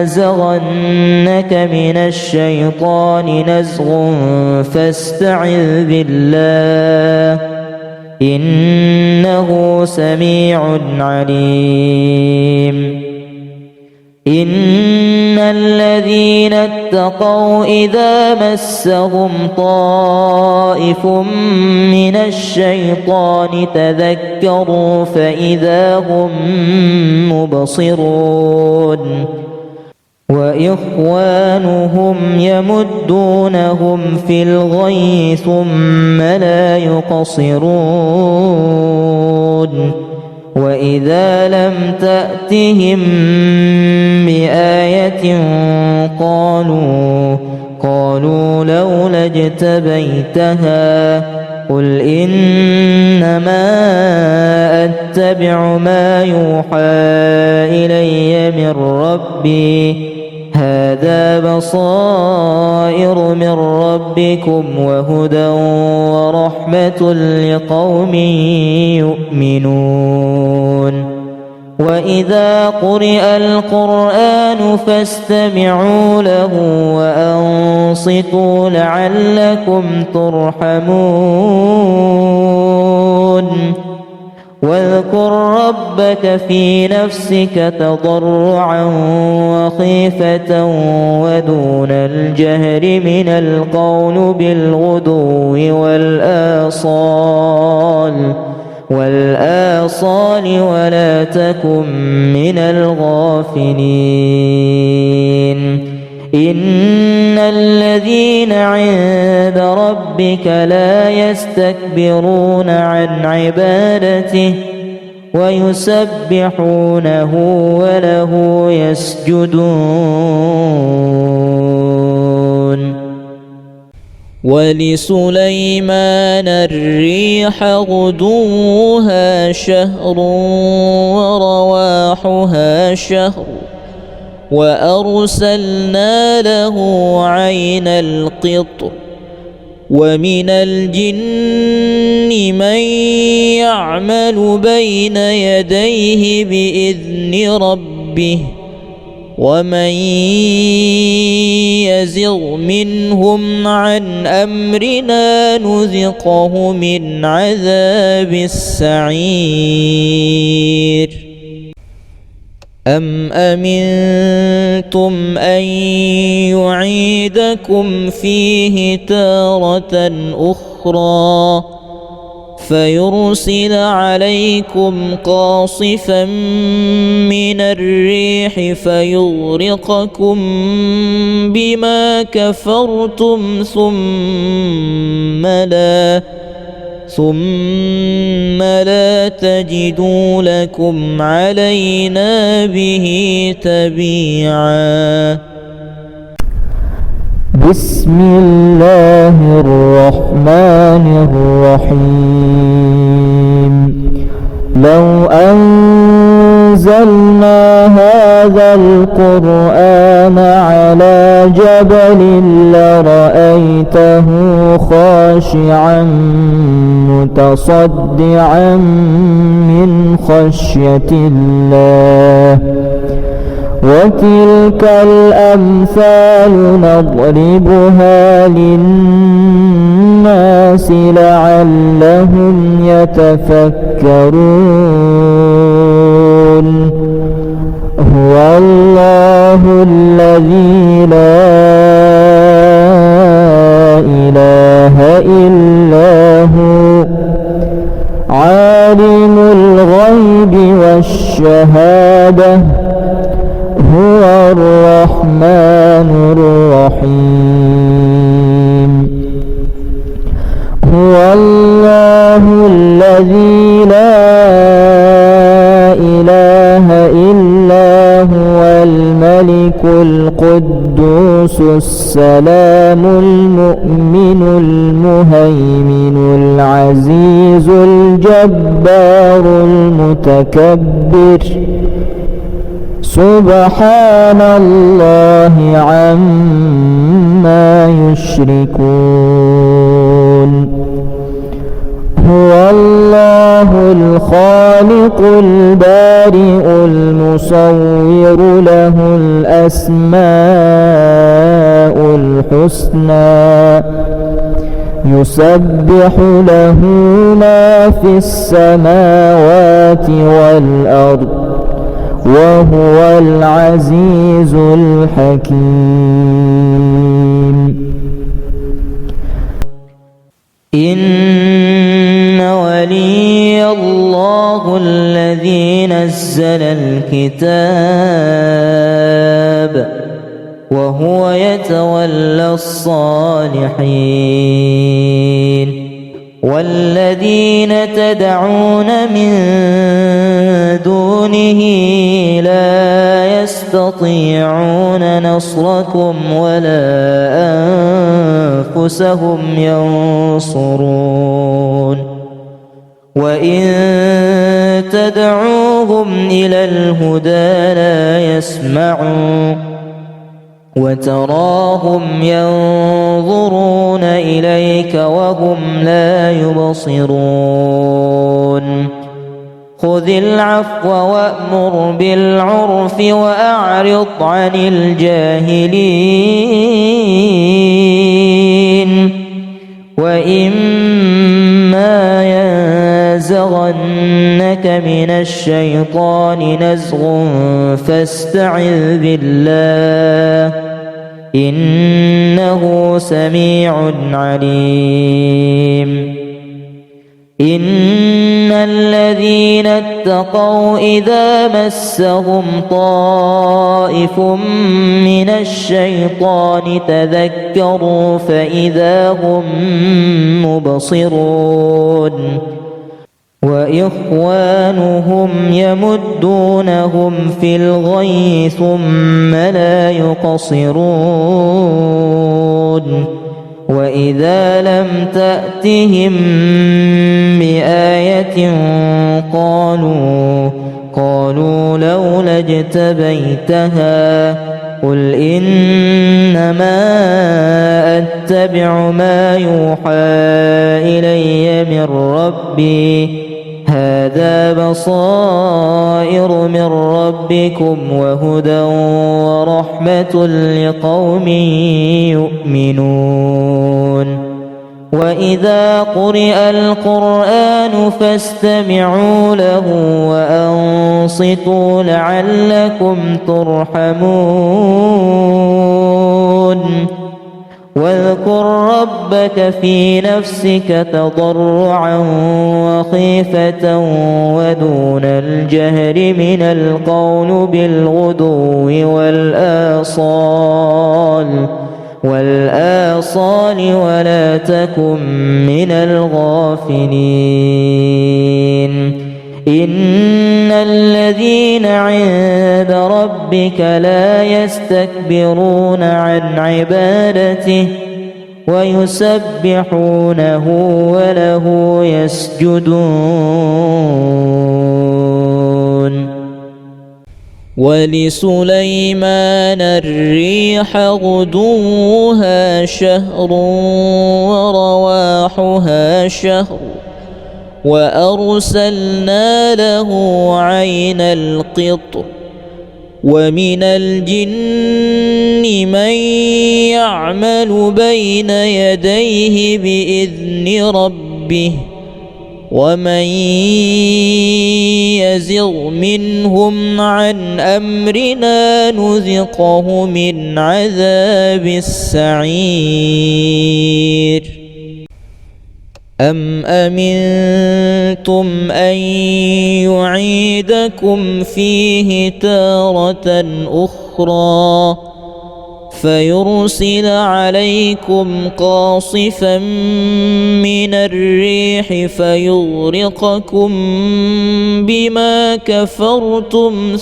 ينزغنك من الشيطان نزغ فاستعذ بالله إنه سميع عليم. إن الذين اتقوا إذا مسهم طائف من الشيطان تذكروا فإذا هم مبصرون. وإخوانهم يمدونهم في الغي ثم لا يقصرون. وإذا لم تأتهم بآية قالوا لولا اجتبيتها قل إنما أتبع ما يوحى إلي من ربي هذا بصائر من ربكم وهدى ورحمة لقوم يؤمنون وإذا قرئ القرآن فاستمعوا له وأنصتوا لعلكم ترحمون واذكر ربك في نفسك تضرعا وخيفة ودون الجهر من القول بالغدو والآصال ولا تكن من الغافلين إن الذين عند ربك لا يستكبرون عن عبادته ويسبحونه وله يسجدون ولسليمان الريح غدوها شهر ورواحها شهر وأرسلنا له عين القطر ومن الجن من يعمل بين يديه بإذن ربه ومن يزغ منهم عن أمرنا نذقه من عذاب السعير أم أمنتم أن يعيدكم فيه تارة أخرى فيرسل عليكم قاصفا من الريح فيغرقكم بما كفرتم ثم لا تجدوا لكم علينا به تبيعا بسم الله الرحمن الرحيم لو أنزلنا هذا القرآن على جبل لرأيته خاشعا متصدعا من خشية الله وتلك الأمثال نضربها للناس لعلهم يتفكرون هو الله الذي لا إله إلا هو عالم الغيب والشهادة هو الرحمن الرحيم هو الله الذي لا إله إلا هو الملك القدوس السلام المؤمن المهيمن العزيز الجبار المتكبر سبحان الله عما يشركون هو الله الخالق البارئ المصور له الأسماء الحسنى يسبح له ما في السماوات والأرض وهو العزيز الحكيم إن ولي الله الذي نزل الكتاب وهو يتولى الصالحين والذين تدعون من دونه لا يستطيعون نصركم ولا أنفسهم ينصرون وإن تدعوهم إلى الهدى لا يسمعون وتراهم ينظرون إليك وهم لا يبصرون خذ العفو وأمر بالعرف وأعرض عن الجاهلين وإما ينزغنك من الشيطان نزغ فاستعذ بالله إنه سميع عليم إن الذين اتقوا إذا مسهم طائف من الشيطان تذكروا فإذا هم مبصرون وإخوانهم يمدونهم في الغي ثم لا يقصرون وإذا لم تأتهم بآية قالوا لولا اجتبيتها قل إنما أتبع ما يوحى إلي من ربي هذا بصائر من ربكم وهدى ورحمة لقوم يؤمنون وإذا قرئ القرآن فاستمعوا له وأنصتوا لعلكم ترحمون واذكر ربك في نفسك تضرعا وخيفة ودون الجهر من القول بالغدو والآصال ولا تكن من الغافلين إن الذين عند ربك لا يستكبرون عن عبادته ويسبحونه وله يسجدون ولسليمان الريح غدوها شهر ورواحها شهر وأرسلنا له عين القطر ومن الجن من يعمل بين يديه بإذن ربه ومن يزغ منهم عن أمرنا نذقه من عذاب السعير أم أمنتم أن يعيدكم فيه تارة أخرى فيرسل عليكم قاصفا من الريح فيغرقكم بما كفرتم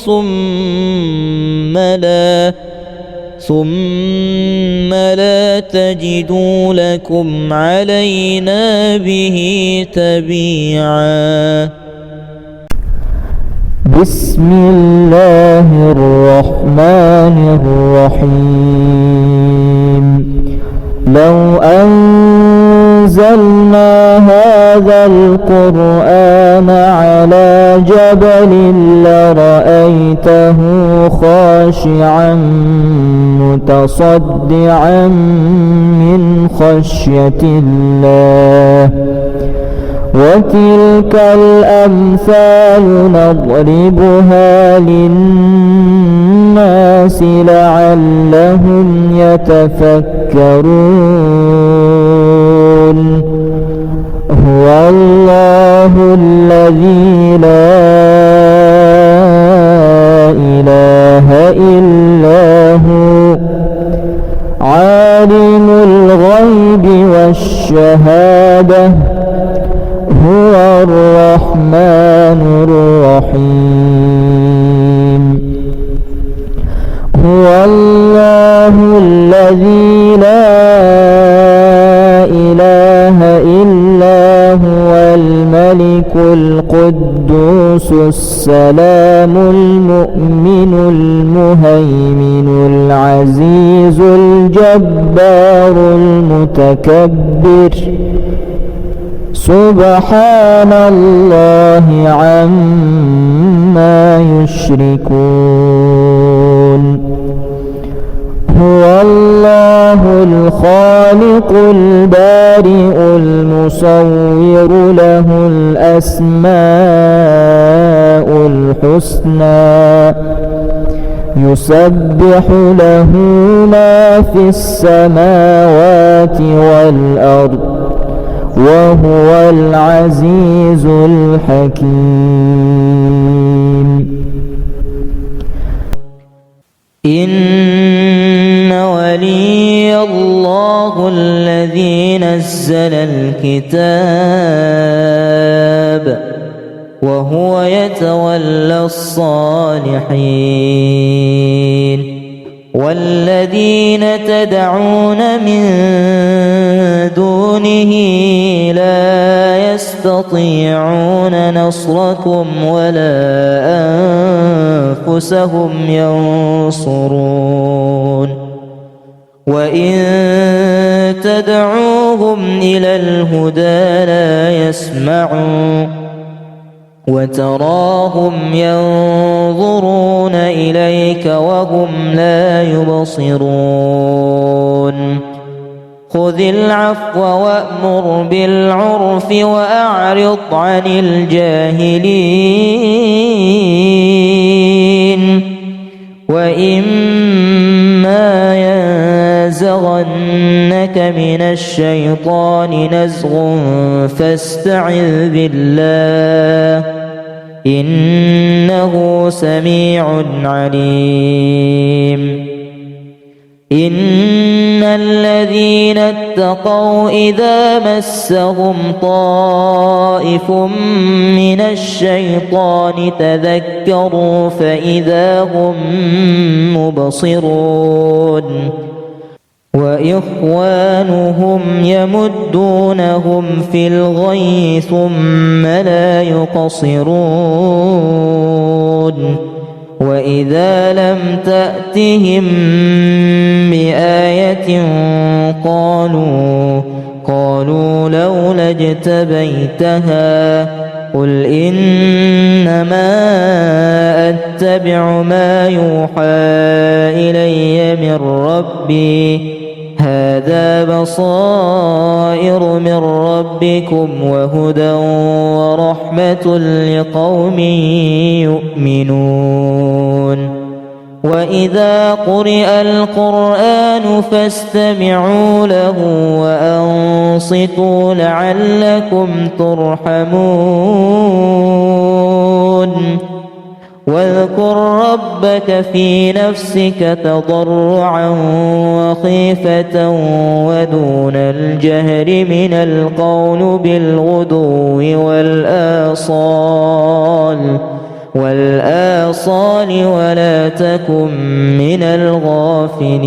ثم لا تجدوا لكم علينا به تبيعا. بسم الله الرحمن الرحيم. لو أنزلنا هذا القرآن على جبل لرأيته خاشعا متصدعا من خشية الله وتلك الأمثال نضربها للناس لعلهم يتفكرون. هو الله الذي لا إله إلا هو عالم الغيب والشهادة هو الله الذي لا إله إلا هو الملك القدوس السلام المؤمن المهيمن العزيز الجبار المتكبر سبحان الله عما يشركون هو الله الخالق البارئ المصور له الأسماء الحسنى يسبح له ما في السماوات والأرض وهو العزيز الحكيم إن ولي الله الذي نزل الكتاب وهو يتولى الصالحين والذين تدعون من دونه لا يستطيعون نصركم ولا أنفسهم ينصرون وإن تدعوهم إلى الهدى لا يسمعون وتراهم ينظرون إليك وهم لا يبصرون خذ العفو وأمر بالعرف وأعرض عن الجاهلين وإما ينزغنك من الشيطان نزغ فاستعذ بالله إنه سميع عليم إن الذين اتقوا إذا مسهم طائف من الشيطان تذكروا فإذا هم مبصرون وإخوانهم يمدونهم في الغي ثم لا يقصرون وإذا لم تأتهم بآية قالوا لولا اجتبيتها قل إنما أتبع ما يوحى إلي من ربي هذا بصائر من ربكم وهدى ورحمة لقوم يؤمنون وإذا قرئ القرآن فاستمعوا له وأنصتوا لعلكم ترحمون واذكر ربك في نفسك تضرعا وخيفة ودون الجهر من القول بالغدو والآصال ولا تكن من الغافلين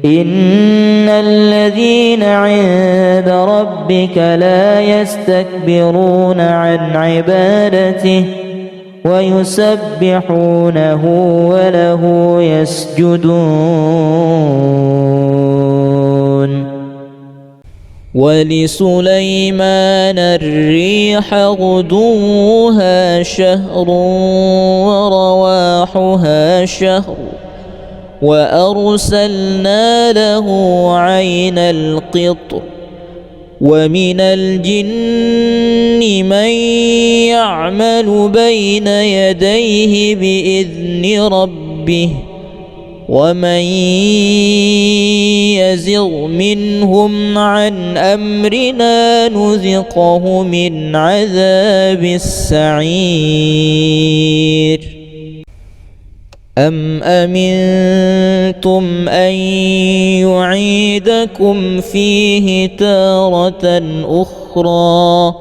إن الذين عند ربك لا يستكبرون عن عبادته ويسبحونه وله يسجدون ولسليمان الريح غدوها شهر ورواحها شهر وأرسلنا له عين القطر ومن الجن من يعمل بين يديه بإذن ربه ومن يزغ منهم عن أمرنا نذقه من عذاب السعير أم أمنتم أن يعيدكم فيه تارة أخرى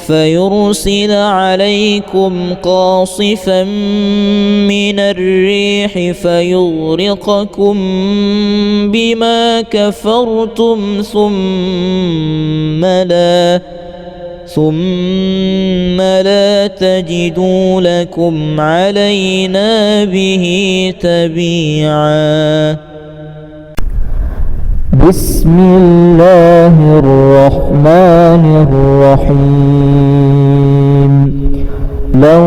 فيرسل عليكم قاصفا من الريح فيغرقكم بما كفرتم ثم لا تجدوا لكم علينا به تبيعا. بسم الله الرحمن الرحيم. لو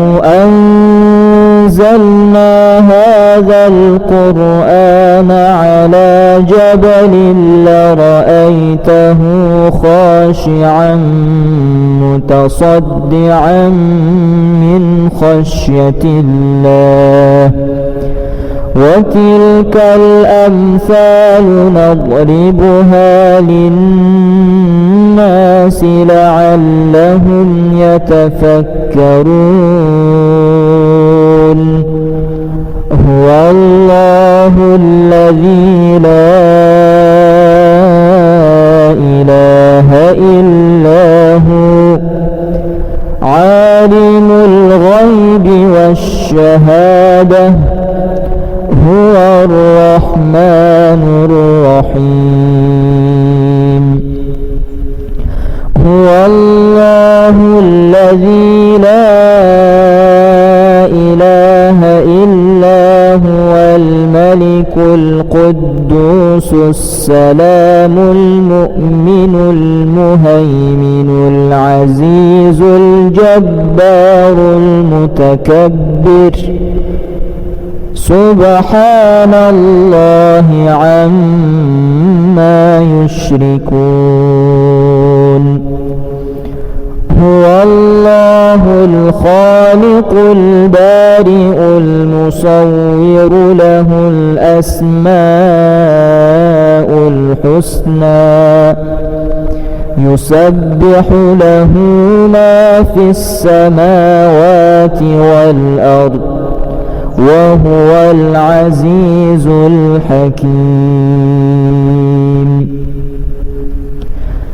أنزلنا هذا القرآن على جبل لرأيته خاشعا متصدعا من خشية الله. وتلك الأمثال نضربها للناس لعلهم يتفكرون. هو الله الذي لا إله إلا هو عالم الغيب والشهادة هو الرحمن الرحيم. هو الله الذي لا إله إلا هو الملك القدوس السلام المؤمن المهيمن العزيز الجبار المتكبر. سبحان الله عما يشركون. هو الله الخالق البارئ المصور له الأسماء الحسنى يسبح له ما في السماوات والأرض وهو العزيز الحكيم.